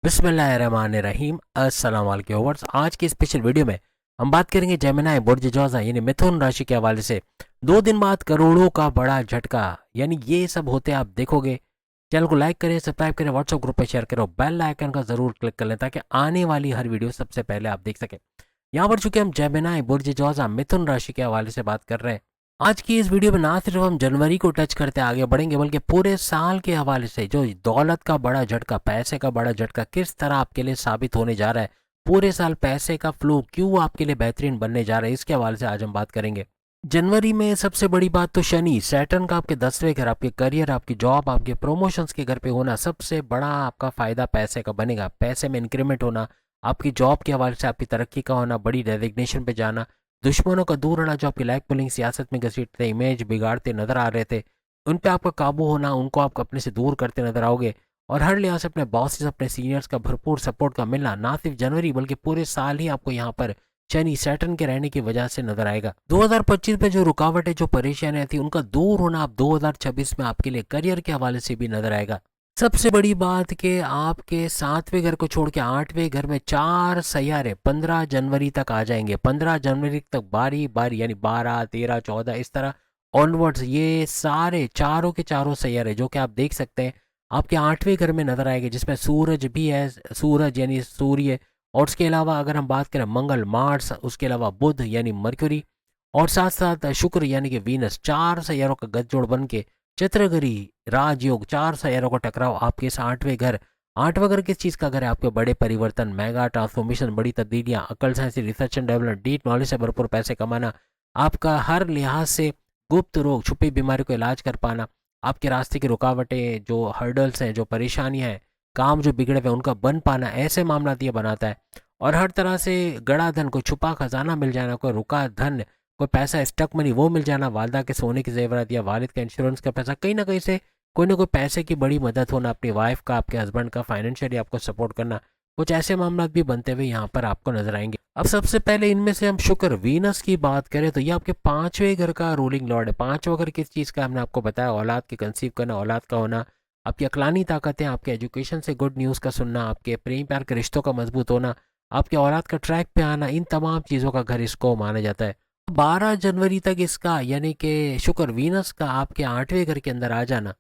बिस्मिल्लाहिर्रहमानिर्रहीम। अस्सलाम वालेकुम व्यूअर्स। आज की स्पेशल वीडियो में हम बात करेंगे जेमिनी बुर्ज जोज़ा यानी मिथुन राशि के हवाले से 2 दिन बाद करोड़ों का बड़ा झटका। यानी ये सब होते आप देखोगे। चैनल को लाइक करें, सब्सक्राइब करें, व्हाट्सएप ग्रुप पे शेयर करें, बेल आइकन का जरूर क्लिक कर लें ताकि आने वाली हर वीडियो सबसे पहले आप देख सकें। यहाँ पर चूंकि हम जेमिनी बुर्ज जोज़ा मिथुन राशि के हवाले से बात कर रहे हैं, आज की इस वीडियो में ना सिर्फ हम जनवरी को टच करते आगे बढ़ेंगे बल्कि पूरे साल के हवाले से जो दौलत का बड़ा झटका, पैसे का बड़ा झटका किस तरह आपके लिए साबित होने जा रहा है, पूरे साल पैसे का फ्लो क्यों आपके लिए बेहतरीन बनने जा रहा है, इसके हवाले से आज हम बात करेंगे। जनवरी में सबसे बड़ी बात तो शनि सैटर्न का आपके 10वें घर, आपके करियर, आपकी जॉब, आपके प्रमोशंस के घर पे होना सबसे बड़ा आपका फायदा पैसे का बनेगा। पैसे में इंक्रीमेंट होना, आपकी जॉब के हवाले से आपकी तरक्की का होना, बड़ी डेजिग्नेशन पे जाना, दुश्मनों का दूर रहना जो आपकी लाइफ पुलिंग सियासत में घसीटते इमेज बिगाड़ते नजर आ रहे थे, उन पे आपका काबू होना, उनको आप अपने से दूर करते नजर आओगे। और हर लिहाज से अपने बॉसेस, अपने सीनियर्स का भरपूर सपोर्ट का मिलना ना सिर्फ जनवरी बल्कि पूरे साल ही आपको यहाँ पर शनि सैटर्न के रहने की वजह से नजर आएगा। 2025 में जो रुकावटें, जो परेशानियां थी, उनका दूर होना अब 2026 में आपके लिए करियर के हवाले से भी नजर आएगा। सबसे बड़ी बात कि आपके 7वें घर को छोड़ के 8वें घर में 4 सैयारे 15 जनवरी तक आ जाएंगे। 15 जनवरी तक बारी बारी यानी 12, 13, 14 इस तरह ऑनवर्ड्स ये सारे चारों के चारों सैयारे जो कि आप देख सकते हैं आपके 8वें घर में नजर आएंगे, जिसमें सूरज भी है, सूरज यानी सूर्य, और उसके अलावा अगर हम बात करें मंगल, मार्स, उसके अलावा बुध यानी मरक्यूरी, और साथ साथ शुक्र यानी कि वीनस, 4 सैयारों का गठजोड़ बन के चित्रगरी राजयोग, 4 सैयारों का टकराव आपके इस 8वें घर। 8वां घर किस चीज़ का घर है? आपके बड़े परिवर्तन, मेगा ट्रांसफॉर्मेशन, बड़ी तब्दीलियां, अकल, science, research and development, deep knowledge से भरपूर पैसे कमाना, आपका हर लिहाज से गुप्त रोग, छुपी बीमारी को इलाज कर पाना, आपके रास्ते की रुकावटें, जो हर्डल्स हैं, जो परेशानियां हैं, काम जो बिगड़े हुए उनका बन पाना, ऐसे मामला ये बनाता है। और हर तरह से गड़ा धन, कोई छुपा खजाना मिल जाना, कोई रुका धन, कोई पैसा स्टक मनी वो मिल जाना, वालदा के सोने की जेवरात या वालिद का इंश्योरेंस का पैसा, कहीं ना कहीं से कोई ना कोई पैसे की बड़ी मदद होना, अपनी वाइफ का, आपके हस्बैंड का फाइनेंशियली आपको सपोर्ट करना, कुछ ऐसे मामला भी बनते हुए यहाँ पर आपको नजर आएंगे। अब सबसे पहले इनमें से हम शुक्र वीनस की बात करें तो ये आपके 5वें घर का रूलिंग लॉर्ड है। 5वां घर किस चीज़ का हमने आपको बताया? औलाद की कंसीव करना, औलाद का होना, आपकी अकलानी ताकतें, आपके एजुकेशन से गुड न्यूज़ का सुनना, आपके प्रेम प्यार के रिश्तों का मजबूत होना, आपके औलाद का ट्रैक पे आना, इन तमाम चीज़ों का घर इसको माना जाता है। 12 जनवरी तक इसका यानी कि शुक्र वीनस का आपके 8वें घर के अंदर आ जाना,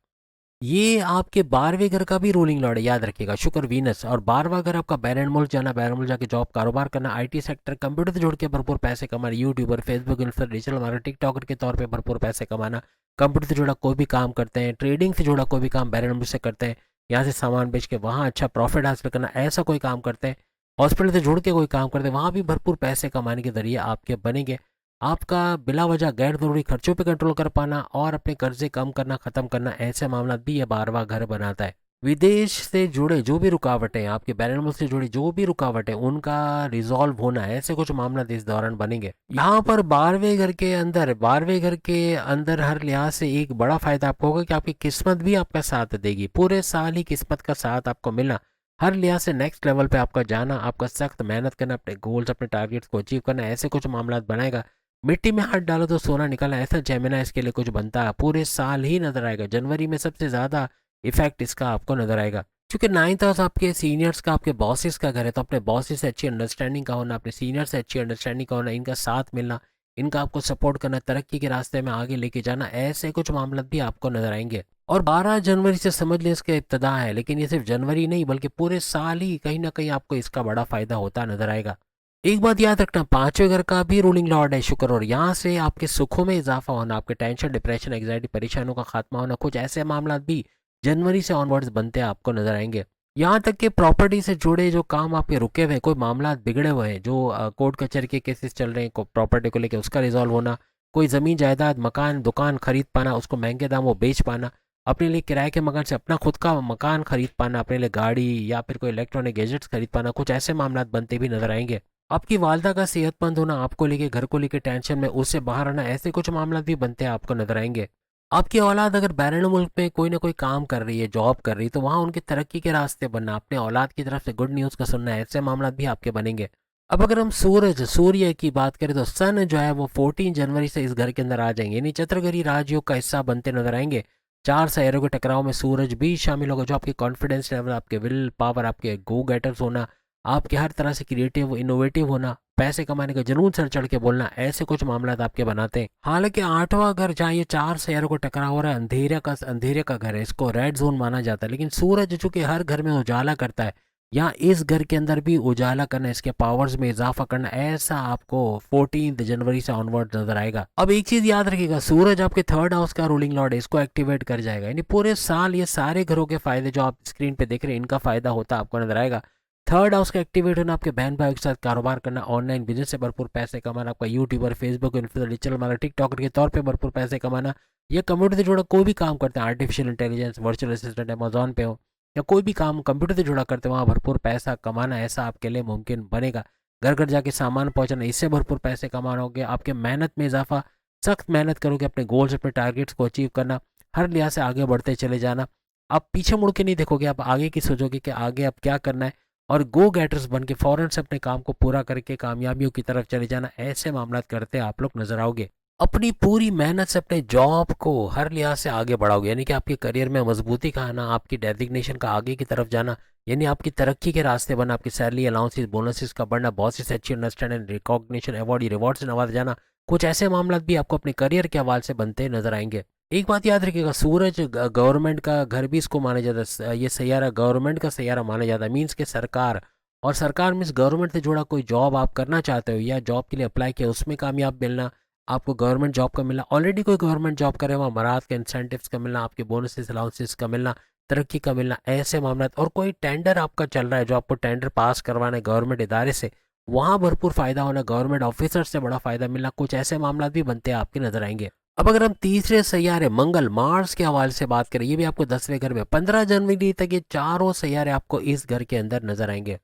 ये आपके 12वें घर का भी रूलिंग लॉर्ड है, याद रखिएगा, शुक्र वीनस। और 12वां घर आपका बैरन मुल्क जाना, बैरन मुल्क जाके जॉब कारोबार करना, आईटी सेक्टर, कंप्यूटर से जुड़ के भरपूर पैसे कमाना, YouTuber, Facebook influencer, digital marketer, TikToker के तौर पे भरपूर पैसे कमाना, कंप्यूटर से जुड़ा कोई भी काम करते हैं, ट्रेडिंग से जुड़ा कोई भी काम बैरन मुल्क से करते हैं, यहाँ से सामान बेच के वहाँ अच्छा प्रॉफिट हासिल करना, ऐसा कोई काम करते हैं, हॉस्पिटल से जुड़ के कोई काम करते हैं, वहाँ भी भरपूर पैसे कमाने के जरिए आपके बनेंगे। आपका बिला वजह गैर ज़रूरी खर्चों पे कंट्रोल कर पाना और अपने कर्जे कम करना, ख़त्म करना, ऐसे मामला भी ये 12वां घर बनाता है। विदेश से जुड़े जो भी रुकावटें, आपके बैरन मुल्क से जुड़ी जो भी रुकावटें, उनका रिजॉल्व होना, ऐसे कुछ मामला इस दौरान बनेंगे। यहाँ पर 12वें घर के अंदर हर लिहाज से एक बड़ा फायदा आपको होगा कि आपकी किस्मत भी आपका साथ देगी। पूरे साल ही किस्मत का साथ आपको मिलना, हर लिहाज से नेक्स्ट लेवल पे आपका जाना, आपका सख्त मेहनत करना, अपने गोल्स, अपने टारगेट्स को अचीव करना, ऐसे कुछ मामला बनाएगा। मिट्टी में हाथ डालो तो सोना निकला, ऐसा जेमिना इसके लिए कुछ बनता है, पूरे साल ही नजर आएगा। जनवरी में सबसे ज्यादा इफेक्ट इसका आपको नजर आएगा, क्योंकि 9th हाउस आपके सीनियर्स का, आपके बॉसेस का घर है, तो अपने बॉसेस से अच्छी अंडरस्टैंडिंग का होना, अपने सीनियर से अच्छी अंडरस्टैंडिंग का होना, इनका साथ मिलना, इनका आपको सपोर्ट करना, तरक्की के रास्ते में आगे लेके जाना, ऐसे कुछ मामला भी आपको नजर आएंगे। और 12 जनवरी से समझ लें इसका इब्तदा है, लेकिन ये सिर्फ जनवरी नहीं बल्कि पूरे साल ही कहीं ना कहीं आपको इसका बड़ा फायदा होता नजर आएगा। एक बात याद रखना, 5वें घर का भी रूलिंग लॉर्ड है शुक्र, और यहाँ से आपके सुखों में इजाफा होना, आपके टेंशन, डिप्रेशन, एग्जाइटी, परेशानियों का खात्मा होना, कुछ ऐसे मामला भी जनवरी से ऑनवर्ड्स बनते हैं आपको नजर आएंगे। यहाँ तक कि प्रॉपर्टी से जुड़े जो काम आपके रुके हुए हैं, कोई मामला बिगड़े हुए हैं, जो कोर्ट कचहरी के केसेस चल रहे हैं प्रॉपर्टी को लेकर, उसका रिजॉल्व होना, कोई ज़मीन जायदाद, मकान, दुकान खरीद पाना, उसको महंगे दामों बेच पाना, अपने लिए किराए के मकान से अपना खुद का मकान खरीद पाना, अपने लिए गाड़ी या फिर कोई इलेक्ट्रॉनिक गैजेट्स खरीद पाना, कुछ ऐसे मामला बनते भी नजर आएंगे। आपकी वालदा का सेहतमंद होना, आपको लेके, घर को लेके टेंशन में उससे बाहर आना, ऐसे कुछ मामला भी बनते हैं आपको नजर आएंगे। आपकी औलाद अगर बैरून मुल्क में कोई ना कोई काम कर रही है, जॉब कर रही है, तो वहाँ उनकी तरक्की के रास्ते बनना, अपने औलाद की तरफ से गुड न्यूज़ का सुनना, ऐसे मामला भी आपके बनेंगे। अब अगर हम सूर्य की बात करें तो सन जो है वो 14 जनवरी से इस घर के अंदर आ जाएंगे, यानी चतुर्ग्रही राजयोग का हिस्सा बनते नजर आएंगे। चार सैयारों के टकराव में सूरज भी शामिल होगा, जो आपके कॉन्फिडेंस लेवल, आपके विल पावर, आपके गो गेटर्स होना, आपके हर तरह से क्रिएटिव इनोवेटिव होना, पैसे कमाने का जुनून सर चढ़ के बोलना, ऐसे कुछ मामला आपके बनाते हैं। हालांकि आठवां घर जहाँ ये चार सैयारों को टकरा हो रहा है, अंधेरे का घर है, इसको रेड जोन माना जाता है। लेकिन सूरज चूंकि हर घर में उजाला करता है, यहाँ इस घर के अंदर भी उजाला करना, इसके पावर्स में इजाफा करना, ऐसा आपको 14 जनवरी से ऑनवर्ड नजर आएगा। अब एक चीज याद रखिएगा, सूरज आपके थर्ड हाउस का रूलिंग लॉर्ड है, इसको एक्टिवेट कर जाएगा। यानी पूरे साल ये सारे घरों के फायदे जो आप स्क्रीन पे देख रहे हैं, इनका फायदा होता आपको नजर आएगा। थर्ड हाउस का एक्टिवेट होना, आपके बहन भाइयों के साथ कारोबार करना, ऑनलाइन बिजनेस से भरपूर पैसे कमाना, आपका YouTuber, Facebook influencer, digital marketer, TikToker के तौर पे भरपूर पैसे कमाना, या कंप्यूटर से जुड़ा कोई भी काम करते हैं, artificial intelligence, virtual assistant, Amazon पे हो, या कोई भी काम कंप्यूटर से जुड़ा करते हैं, वहाँ भरपूर पैसा कमाना, ऐसा आपके लिए मुमकिन बनेगा। घर घर जाके सामान पहुंचाना, इससे भरपूर पैसे कमाना होगा। आपके मेहनत में इजाफा, सख्त मेहनत करोगे, अपने गोल्स, अपने टारगेट्स को अचीव करना, हर लिहाज से आगे बढ़ते चले जाना। आप पीछे मुड़ के नहीं देखोगे, आप आगे की सोचोगे कि आगे अब क्या करना है, और गो गेटर्स बन के फौरन से अपने काम को पूरा करके कामयाबियों की तरफ चले जाना, ऐसे मामला करते आप लोग नजर आओगे। अपनी पूरी मेहनत से अपने जॉब को हर लिहाज से आगे बढ़ाओगे, यानी कि आपके करियर में मजबूती का आना, आपकी डेजिग्नेशन का आगे की तरफ जाना, यानी आपकी तरक्की के रास्ते बना, आपकी सैलरी, अलाउंसेस, बोनसेस का बढ़ना, बॉसेस से अच्छी अंडरस्टैंडिंग, रिकॉग्निशन, अवार्ड, रिवॉर्ड से नवाजा जाना, कुछ ऐसे मामला भी आपको अपने करियर के हवाले से बनते नजर आएंगे। एक बात याद रखिएगा, सूरज गवर्नमेंट का घर भी इसको माना जाता है, ये सैयारा गवर्नमेंट का सैयारा माना जाता है, मीन्स के सरकार, और सरकार मीन्स गवर्नमेंट से जुड़ा कोई जॉब आप करना चाहते हो, या जॉब के लिए अप्लाई किया उसमें कामयाब मिलना, आपको गवर्नमेंट जॉब का मिलना, ऑलरेडी कोई गवर्नमेंट जॉब करे वहाँ मराद का, इंसेंटिव्स का मिलना, आपके बोनसेस, अलाउंसेस का मिलना, तरक्की का मिलना, ऐसे मामला, और कोई टेंडर आपका चल रहा है जो आपको टेंडर पास करवाना है गवर्नमेंट इदारे से, वहाँ भरपूर फायदा होना, गवर्नमेंट ऑफिसर से बड़ा फायदा मिलना, कुछ ऐसे मामला भी बनते हैं आपके नजर आएंगे। अब अगर हम तीसरे सैयारे मंगल, मार्स के हवाले से बात करें, ये भी आपको 10वें घर में, 15 जनवरी तक ये चारों सैयारे आपको इस घर के अंदर नजर आएंगे।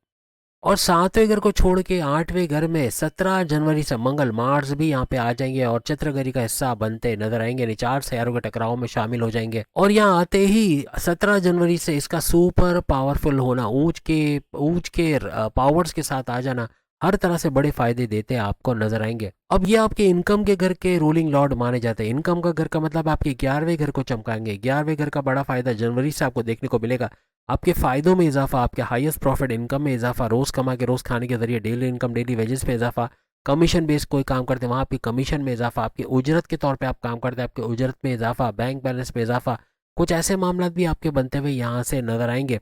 और 7वें घर को छोड़ के 8वें घर में 17 जनवरी से मंगल, मार्स भी यहाँ पे आ जाएंगे और चित्रगरी का हिस्सा बनते नजर आएंगे, यानी चार सैयारों के टकराव में शामिल हो जाएंगे। और यहाँ आते ही 17 जनवरी से इसका सुपर पावरफुल होना, ऊंच के पावर्स के साथ आ जाना, हर तरह से बड़े फायदे देते आपको नजर आएंगे। अब ये आपके इनकम के घर के रूलिंग लॉर्ड माने जाते हैं। इनकम का घर का मतलब आपके 11वें घर को चमकाएंगे। 11वें घर का बड़ा फायदा जनवरी से आपको देखने को मिलेगा। आपके फायदों में इजाफा, आपके हाईएस्ट प्रॉफिट इनकम में इजाफा, रोज कमा के रोज खाने के जरिए डेली इनकम, डेली वेजेस पे इजाफा, कमीशन बेस्ड कोई काम करते हैं वहाँ आपकी कमीशन में इजाफा, आपकी उजरत के तौर पे आप काम करते हैं आपके उजरत में इजाफा, बैंक बैलेंस में इजाफा, कुछ ऐसे मामला भी आपके बनते हुए यहाँ से नजर आएंगे।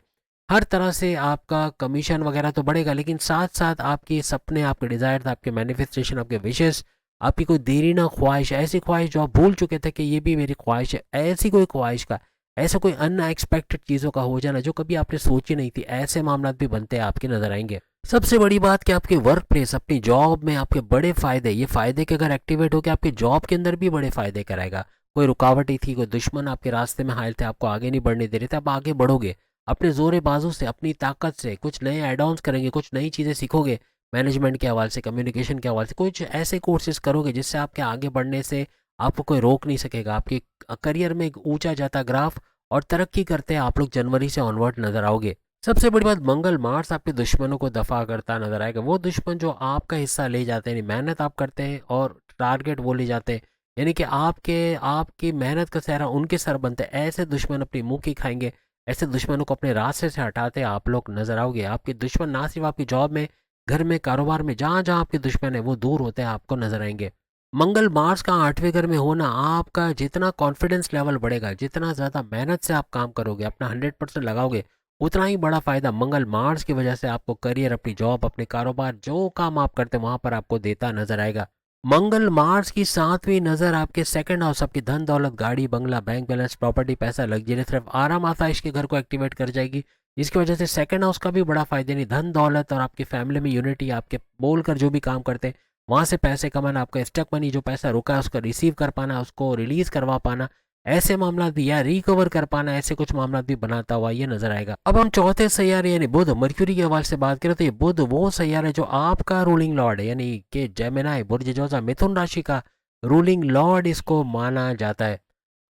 हर तरह से आपका कमीशन वगैरह तो बढ़ेगा, लेकिन साथ साथ आपके सपने, आपके डिजायर, आपके मैनिफेस्टेशन, आपके विशेष, आपकी कोई देरी ना ख्वाहिश, ऐसी ख्वाहिश जो आप भूल चुके थे कि ये भी मेरी ख्वाहिश है, ऐसी कोई ख्वाहिश का, ऐसा कोई अनएक्सपेक्टेड चीज़ों का हो जाना जो कभी आपने सोची नहीं थी, ऐसे मामला भी बनते हैं आपके नजर आएंगे। सबसे बड़ी बात कि आपके वर्क प्लेस, अपनी जॉब में आपके बड़े फायदे, ये फायदे के अगर एक्टिवेट हो गए आपके जॉब के अंदर भी बड़े फायदे कराएगा। कोई रुकावटें थी, कोई दुश्मन आपके रास्ते में हायल थे, आपको आगे नहीं बढ़ने दे रहे थे, आप आगे बढ़ोगे अपने जोरे बाजू से, अपनी ताकत से, कुछ नए एड ऑन्स करेंगे, कुछ नई चीज़ें सीखोगे, मैनेजमेंट के हवाले से, कम्युनिकेशन के हवाले से, कुछ ऐसे कोर्सेज करोगे जिससे आपके आगे बढ़ने से आपको कोई रोक नहीं सकेगा। आपके करियर में एक ऊंचा जाता ग्राफ और तरक्की करते हैं आप लोग जनवरी से ऑनवर्ड नजर आओगे। सबसे बड़ी बात, मंगल मार्स आपके दुश्मनों को दफा करता नजर आएगा। वो दुश्मन जो आपका हिस्सा ले जाते हैं, मेहनत आप करते हैं और टारगेट वो ले जाते हैं, यानी कि आपकी मेहनत का सहरा उनके सर बनते हैं, ऐसे दुश्मन अपनी मुंह की खाएंगे, ऐसे दुश्मनों को अपने रास्ते से हटाते आप लोग नजर आओगे। आपके दुश्मन ना सिर्फ आपकी जॉब में, घर में, कारोबार में, जहाँ जहाँ आपके दुश्मन है वो दूर होते हैं आपको नजर आएंगे। मंगल मार्स का 8वें घर में होना, आपका जितना कॉन्फिडेंस लेवल बढ़ेगा, जितना ज़्यादा मेहनत से आप काम करोगे, अपना 100% लगाओगे, उतना ही बड़ा फायदा मंगल मार्स की वजह से आपको करियर, अपनी जॉब, अपने कारोबार, जो काम आप करते हैं वहां पर आपको देता नजर आएगा। मंगल मार्स की 7वीं नजर आपके सेकंड हाउस, आपकी धन दौलत, गाड़ी बंगला, बैंक बैलेंस, प्रॉपर्टी, पैसा, लग्जरी, सिर्फ आराम आसाइश के घर को एक्टिवेट कर जाएगी, जिसकी वजह से सेकंड हाउस का भी बड़ा फायदा, नहीं धन दौलत और आपकी फैमिली में यूनिटी, आपके बोलकर जो भी काम करते हैं वहां से पैसे कमाना, आपका स्टक मनी जो पैसा रुका है उसको रिसीव कर पाना, उसको रिलीज करवा पाना, ऐसे मामला भी, या रिकवर कर पाना, ऐसे कुछ मामला भी बनाता हुआ ये नजर आएगा। अब हम चौथे सैयारे यानी बुध, मर्क्यूरी के हवाले से बात करें तो ये बुध वो सैयारा है जो आपका रूलिंग लॉर्ड है, यानी कि जेमिनी, बुर्ज जोजा, मिथुन राशि का रूलिंग लॉर्ड इसको माना जाता है।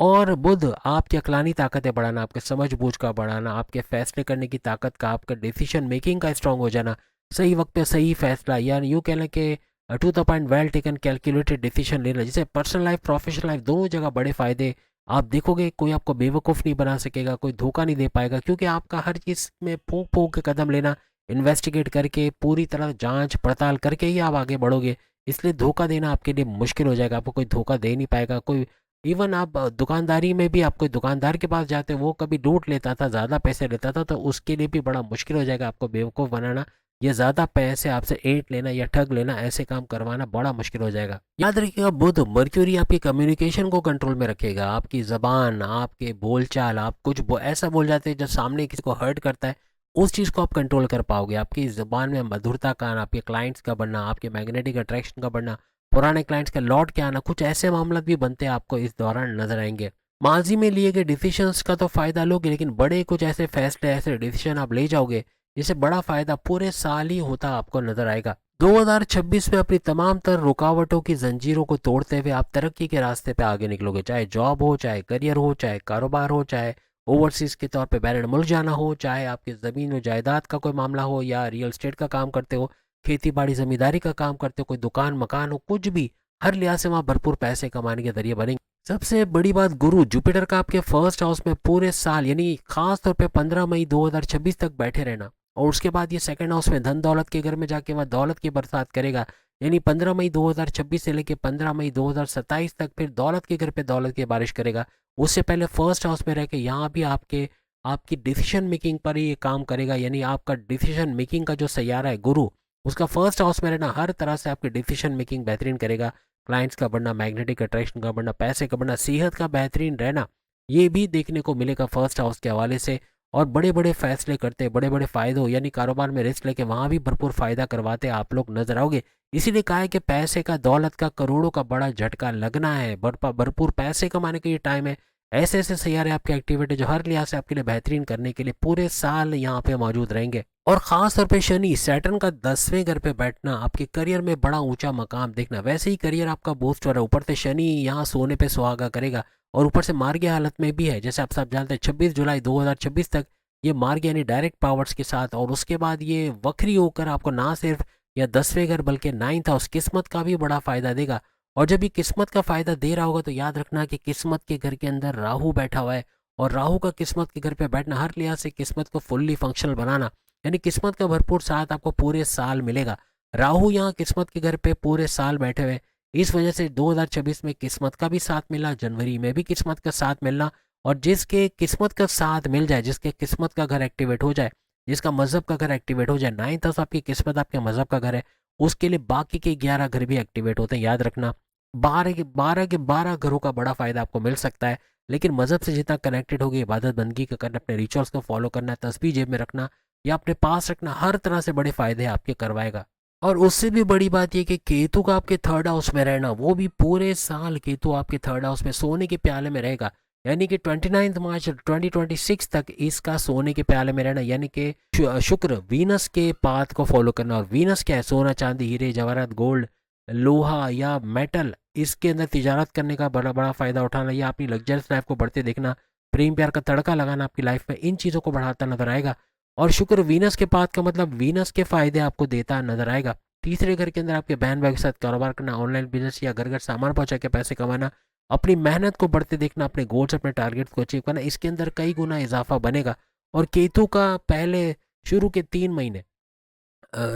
और बुध आपकी अकलानी ताकतें बढ़ाना, आपके समझ बूझ का बढ़ाना, आपके फैसले करने की ताकत का, आपका डिसीजन मेकिंग का स्ट्रांग हो जाना, सही वक्त पे सही फैसला, यानी यूँ कह लें कि to the point, well taken, calculated decision लेना, जिसे पर्सनल लाइफ, प्रोफेशनल लाइफ दोनों जगह बड़े फायदे आप देखोगे कोई आपको बेवकूफ़ नहीं बना सकेगा, कोई धोखा नहीं दे पाएगा, क्योंकि आपका हर चीज़ में फूंक फूंक के कदम लेना, इन्वेस्टिगेट करके पूरी तरह जांच पड़ताल करके ही आप आगे बढ़ोगे। इसलिए धोखा देना आपके लिए मुश्किल हो जाएगा, आपको कोई धोखा दे नहीं पाएगा कोई। इवन आप दुकानदारी में भी आप कोई दुकानदार के पास जाते, वो कभी लूट लेता था, ज़्यादा पैसे लेता था, तो उसके लिए भी बड़ा मुश्किल हो जाएगा आपको बेवकूफ़ बनाना, या ज़्यादा पैसे आपसे ऐंठ लेना या ठग लेना, ऐसे काम करवाना बड़ा मुश्किल हो जाएगा। याद रखिएगा, बुध मर्क्यूरी आपकी कम्युनिकेशन को कंट्रोल में रखेगा, आपकी ज़बान, आपके बोलचाल, आप कुछ ऐसा बोल जाते हैं जो सामने किसी को हर्ट करता है, उस चीज़ को आप कंट्रोल कर पाओगे। आपकी ज़बान में मधुरता का आना, आपके क्लाइंट्स का बढ़ना, आपके मैग्नेटिक अट्रैक्शन का बढ़ना, पुराने क्लाइंट्स का लौट के आना, कुछ ऐसे मामला भी बनते हैं आपको इस दौरान नजर आएंगे। माजी में लिए गए डिसीजंस का तो फायदा लोगे, लेकिन बड़े कुछ ऐसे फैसले, ऐसे डिसीजन आप ले जाओगे जिससे बड़ा फायदा पूरे साल ही होता आपको नजर आएगा। 2026 में अपनी तमाम तर रुकावटों की जंजीरों को तोड़ते हुए आप तरक्की के रास्ते पे आगे निकलोगे, चाहे जॉब हो, चाहे करियर हो, चाहे कारोबार हो, चाहे ओवरसीज के तौर पे बैरन मुल्क जाना हो, चाहे आपके ज़मीन और जायदाद का कोई मामला हो, या रियल स्टेट का काम करते हो, खेती बाड़ी ज़मींदारी का काम करते हो, कोई दुकान मकान हो, कुछ भी, हर लिहाज से वहाँ भरपूर पैसे कमाने के जरिए बनेंगे। सबसे बड़ी बात, गुरु जुपिटर का आपके फर्स्ट हाउस में पूरे साल यानी खास तौर पे 15 मई 2026 तक बैठे रहना, और उसके बाद ये सेकंड हाउस में धन दौलत के घर में जाके वह दौलत की बरसात करेगा। यानी 15 मई 2026 से लेकर 15 मई 2027 तक फिर दौलत के घर पे दौलत की बारिश करेगा। उससे पहले फर्स्ट हाउस में रह के यहाँ भी आपकी डिसीजन मेकिंग पर ही ये काम करेगा। यानी आपका डिसीजन मेकिंग का जो सैयारा है गुरु, उसका फर्स्ट हाउस में रहना हर तरह से आपकी डिसीजन मेकिंग बेहतरीन करेगा। क्लाइंट्स का बढ़ना, मैग्नेटिक अट्रैक्शन का बढ़ना, पैसे का बढ़ना, सेहत का बेहतरीन रहना, ये भी देखने को मिलेगा फर्स्ट हाउस के हवाले से। और बड़े बड़े फैसले करते, बड़े बड़े फायदे हो, यानी कारोबार में रिस्क लेके वहाँ भी भरपूर फायदा करवाते आप लोग नजर आओगे। इसीलिए कहा है कि पैसे का, दौलत का, करोड़ों का बड़ा झटका लगना है, भरपूर पैसे कमाने के लिए टाइम है। ऐसे ऐसे सैयारे आपके एक्टिविटी जो हर लिहाज से आपके लिए बेहतरीन करने के लिए पूरे साल यहाँ पे मौजूद रहेंगे। और खास तौर पे शनि, सैटर्न का 10वें घर पे बैठना, आपके करियर में बड़ा ऊंचा मकाम देखना, वैसे ही करियर आपका बूस्ट हो रहा है, ऊपर से शनि यहाँ सोने पे सुहागा करेगा, और ऊपर से मार्गीय हालत में भी है। जैसे आप सब जानते हैं 26 जुलाई 2026 तक ये मार्ग यानी डायरेक्ट पावर्स के साथ, और उसके बाद ये वक्री होकर आपको ना सिर्फ या 10वें घर बल्कि 9th हाउस किस्मत का भी बड़ा फायदा देगा। और जब ये किस्मत का फायदा दे रहा होगा तो याद रखना कि किस्मत के घर के अंदर राहु बैठा हुआ है, और राहु का किस्मत के घर पे बैठना हर लिहाज से किस्मत को फुल्ली फंक्शनल बनाना, यानी किस्मत का भरपूर साथ आपको पूरे साल मिलेगा। राहु यहाँ किस्मत के घर पे पूरे साल बैठे हुए, इस वजह से 2026 में किस्मत का भी साथ मिला, जनवरी में भी किस्मत का साथ मिलना। और जिसके किस्मत का साथ मिल जाए, जिसके किस्मत का घर एक्टिवेट हो जाए, जिसका मजहब का घर एक्टिवेट हो जाए, 9th हाउस आपकी किस्मत, आपके मजहब का घर है, उसके लिए बाकी के 11 घर भी एक्टिवेट होते हैं। याद रखना 12 घरों का बड़ा फायदा आपको मिल सकता है। लेकिन मजहब से जितना कनेक्टेड होगी, इबादत बंदगी का करना, अपने रिचुअल्स को फॉलो करना, तस्बीह जेब में रखना या अपने पास रखना, हर तरह से बड़े फायदे आपके करवाएगा। और उससे भी बड़ी बात यह कि केतु का आपके थर्ड हाउस में रहना, वो भी पूरे साल केतु आपके थर्ड हाउस में सोने के प्याले में रहेगा। यानी कि 29 मार्च 2026 तक इसका सोने के प्याले में रहना, यानी कि शुक्र वीनस के पाथ को फॉलो करना। और वीनस क्या है? सोना, चांदी, हीरे जवाहरात, गोल्ड, लोहा या मेटल, इसके अंदर तिजारत करने का बड़ा बड़ा फायदा उठाना, या अपनी लग्जरियस लाइफ को बढ़ते देखना, प्रेम प्यार का तड़का लगाना आपकी लाइफ में, इन चीज़ों को बढ़ाता नजर आएगा। और शुक्र वीनस के पाथ का मतलब वीनस के फायदे आपको देता नजर आएगा। तीसरे घर के अंदर आपके बहन भाई के साथ कारोबार करना, ऑनलाइन बिजनेस या घर घर सामान पहुंचा के पैसे कमाना, अपनी मेहनत को बढ़ते देखना, अपने गोल्स, अपने टारगेट्स को अचीव करना, इसके अंदर कई गुना इजाफा बनेगा। और केतु का पहले शुरू के 3 महीने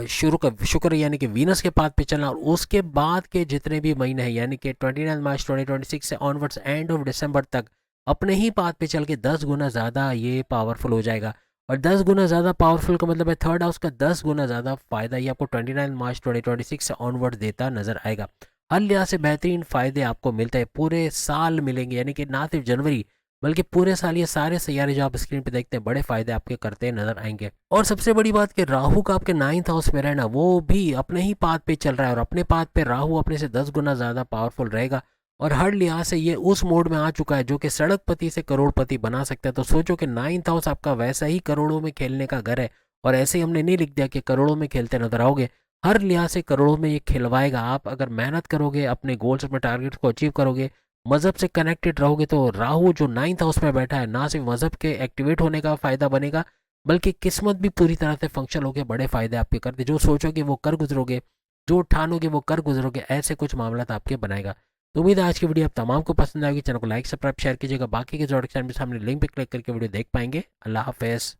शुरू का शुक्र यानी कि वीनस के पाथ पे चलना, और उसके बाद के जितने भी महीने हैं यानी कि 29 मार्च 2026 से ऑनवर्ड्स एंड ऑफ दिसंबर तक अपने ही पाथ पे चल के 10 गुना ज़्यादा ये पावरफुल हो जाएगा। और 10 गुना ज़्यादा पावरफुल का मतलब है थर्ड हाउस का 10 गुना ज़्यादा फायदा ये आपको 29 मार्च 2026 से ऑनवर्ड देता नजर आएगा। हर लिहाज से बेहतरीन फ़ायदे आपको मिलते हैं, पूरे साल मिलेंगे, यानी कि ना सिर्फ जनवरी बल्कि पूरे साल ये सारे सैयारे जो आप स्क्रीन पे देखते हैं बड़े फायदे आपके करते नजर आएंगे। और सबसे बड़ी बात कि राहु का आपके 9th हाउस में रहना, वो भी अपने ही पाथ पे चल रहा है, और अपने पाथ पे राहु अपने से 10 गुना ज़्यादा पावरफुल रहेगा। और हर लिहाज से ये उस मोड में आ चुका है जो कि सड़कपति से करोड़पति बना सकता है। तो सोचो कि 9th हाउस आपका वैसा ही करोड़ों में खेलने का घर है, और ऐसे ही हमने नहीं लिख दिया कि करोड़ों में खेलते नजर आओगे, हर लिहाज से करोड़ों में ये खिलवाएगा। आप अगर मेहनत करोगे, अपने गोल्स, अपने टारगेट्स को अचीव करोगे, मजहब से कनेक्टेड रहोगे, तो राहु जो 9th हाउस में बैठा है ना सिर्फ मजहब के एक्टिवेट होने का फायदा बनेगा, बल्कि किस्मत भी पूरी तरह से फंक्शन होकर बड़े फायदे आपके करते, जो सोचोगे वो कर गुजरोगे, जो ठानोगे वो कर गुजरोगे, ऐसे कुछ मामला आपके बनाएगा। तो उम्मीद है आज की वीडियो आप तमाम को पसंद आएगी। चैनल को लाइक सब्सक्राइब शेयर कीजिएगा। बाकी के जो चैनल में सामने लिंक पे क्लिक करके वीडियो देख पाएंगे। अल्लाह हाफिज़।